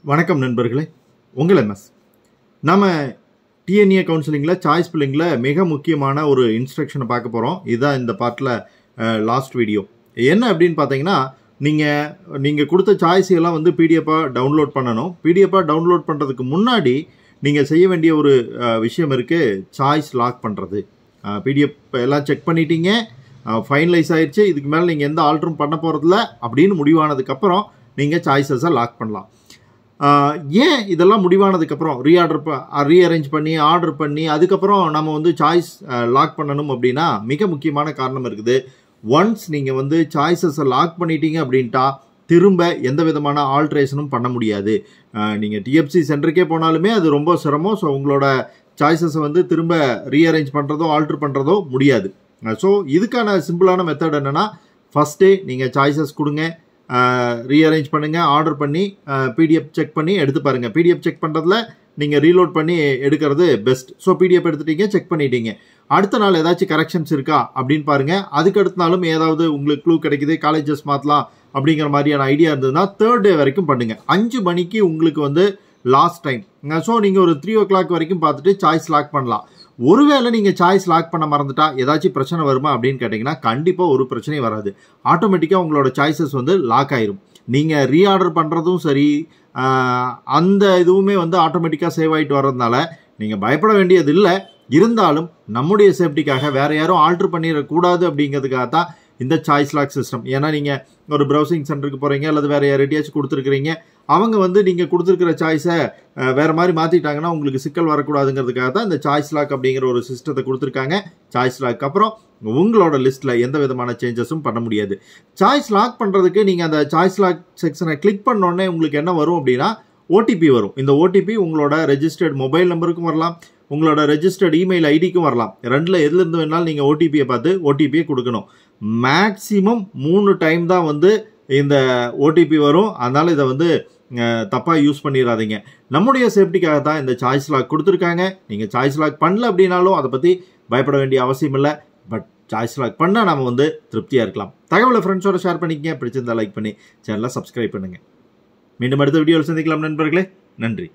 வணக்கம் நண்பர்களே, உங்கள் எம்எஸ். நம்ம TNEA கவுன்சிலிங்கில் சாய்ஸ் பில்லிங்கில் மிக முக்கியமான ஒரு இன்ஸ்ட்ரக்ஷனை பார்க்க போகிறோம். இதுதான் இந்த பார்ட்டில் லாஸ்ட் வீடியோ. என்ன அப்படின்னு பார்த்தீங்கன்னா, நீங்கள் கொடுத்த சாய்ஸ் எல்லாம் வந்து பிடிஎஃபாக டவுன்லோட் பண்ணணும். பிடிஎஃபாக டவுன்லோட் பண்ணுறதுக்கு முன்னாடி நீங்கள் செய்ய வேண்டிய ஒரு விஷயம் இருக்குது, சாய்ஸ் லாக் பண்ணுறது. பிடிஎஃப் எல்லாம் செக் பண்ணிட்டீங்க, ஃபைனலைஸ் ஆயிடுச்சு, இதுக்கு மேலே நீங்கள் எந்த ஆல்டரும் பண்ண போகிறதில்ல அப்படின்னு முடிவானதுக்கப்புறம் நீங்கள் சாய்ஸஸை லாக் பண்ணலாம். ஏன் இதெல்லாம் முடிவானதுக்கப்புறம் ரீஅரேஞ்ச் பண்ணி ஆர்டர் பண்ணி அதுக்கப்புறம் நம்ம வந்து சாய்ஸ் லாக் பண்ணணும் அப்படின்னா மிக முக்கியமான காரணம் இருக்குது. ஒன்ஸ் நீங்கள் வந்து சாய்ஸஸை லாக் பண்ணிட்டீங்க அப்படின்ட்டா திரும்ப எந்த விதமான ஆல்ட்ரேஷனும் பண்ண முடியாது. நீங்கள் டிஎஃப்சி சென்டருக்கே போனாலுமே அது ரொம்ப சிரமம். ஸோ உங்களோட சாய்ஸஸை வந்து திரும்ப ரீஅரேஞ்ச் பண்ணுறதோ ஆல்ட்ரு பண்ணுறதோ முடியாது. ஸோ இதுக்கான சிம்பிளான மெத்தட் என்னென்னா, ஃபஸ்ட்டே நீங்கள் சாய்ஸஸ் கொடுங்க, ரீஅரேஞ்ச் பண்ணுங்கள், ஆர்டர் பண்ணி பிடிஎஃப் செக் பண்ணி எடுத்து பாருங்கள். பிடிஎஃப் செக் பண்ணுறதுல நீங்கள் ரீலோட் பண்ணி எடுக்கிறது பெஸ்ட். ஸோ பிடிஎஃப் எடுத்துட்டீங்க, செக் பண்ணிட்டீங்க. அடுத்த நாள் ஏதாச்சும் கரெக்ஷன்ஸ் இருக்கா அப்படின்னு பாருங்கள். அதுக்கு அடுத்த நாளும் ஏதாவது உங்களுக்கு க்ளூ கிடைக்குது, காலேஜஸ் மாற்றலாம் அப்படிங்கிற மாதிரியான ஐடியா இருந்ததுன்னா 3rd டே வரைக்கும் பண்ணுங்கள். 5 மணிக்கு உங்களுக்கு வந்து லாஸ்ட் டைம். ஸோ நீங்கள் ஒரு 3 o'clock வரைக்கும் பார்த்துட்டு சாய்ஸ் லாக் பண்ணலாம். ஒருவேளை நீங்கள் சாய்ஸ் லாக் பண்ண மறந்துட்டா ஏதாச்சும் பிரச்சனை வருமா அப்படின்னு கேட்டிங்கன்னா கண்டிப்பாக ஒரு பிரச்சனையும் வராது. ஆட்டோமேட்டிக்காக உங்களோட சாய்ஸஸ் வந்து லாக் ஆயிரும். நீங்கள் ரீஆர்டர் பண்ணுறதும் சரி, அந்த இதுவுமே வந்து ஆட்டோமேட்டிக்காக சேவ் ஆகிட்டு வர்றதுனால நீங்கள் பயப்பட வேண்டியது இல்லை. இருந்தாலும் நம்முடைய சேஃப்டிக்காக வேறு யாரும் ஆல்ட்ரு பண்ணிடக்கூடாது அப்படிங்கிறதுக்காக தான் இந்த சாய்ஸ் லாக் சிஸ்டம். ஏன்னா நீங்கள் ஒரு ப்ரௌசிங் சென்டருக்கு போகிறீங்க அல்லது வேறு யார்கிட்டயாச்சும் கொடுத்துருக்குறீங்க, அவங்க வந்து நீங்கள் கொடுத்துருக்கிற சாய்ஸை வேறு மாதிரி மாற்றிட்டாங்கன்னா உங்களுக்கு சிக்கல் வரக்கூடாதுங்கிறதுக்காக தான் இந்த சாய்ஸ் லாக் அப்படிங்கிற ஒரு சிஸ்டத்தை கொடுத்துருக்காங்க. சாய்ஸ் லாக் அப்புறம் உங்களோட லிஸ்ட்டில் எந்த விதமான சேஞ்சஸும் பண்ண முடியாது. சாய்ஸ் லாக் பண்ணுறதுக்கு நீங்கள் அந்த சாய்ஸ் லாக் செக்ஷனை கிளிக் பண்ணோடனே உங்களுக்கு என்ன வரும் அப்படின்னா ஓடிபி வரும். இந்த ஓடிபி உங்களோட ரெஜிஸ்டர்ட் மொபைல் நம்பருக்கும் வரலாம், உங்களோட ரெஜிஸ்டர்ட் இமெயில் ஐடிக்கும் வரலாம். ரெண்டில் எதுலேருந்து வேணாலும் நீங்கள் ஓடிபியை பார்த்து ஓடிபியை கொடுக்கணும். மேக்ஸிமம் 3 டைம் தான் வந்து இந்த ஓடிபி வரும். அதனால் இதை வந்து தப்பாக யூஸ் பண்ணிடாதீங்க. நம்முடைய சேஃப்டிக்காக தான் இந்த சாய்ஸ் லாக் கொடுத்துருக்காங்க. நீங்கள் சாய்ஸ் லாக் பண்ணல அப்படின்னாலும் அதை பற்றி பயப்பட வேண்டிய அவசியம் இல்லை. பட் சாய்ஸ் லாக் பண்ணால் நம்ம வந்து திருப்தியாக இருக்கலாம். தகவலை ஃப்ரெண்ட்ஸோட ஷேர் பண்ணிக்கங்க. பிடிச்சிருந்தா லைக் பண்ணி சேனலை சப்ஸ்கிரைப் பண்ணுங்கள். மீண்டும் அடுத்த வீடியோவில் சந்திக்கலாம் நண்பர்களே. நன்றி.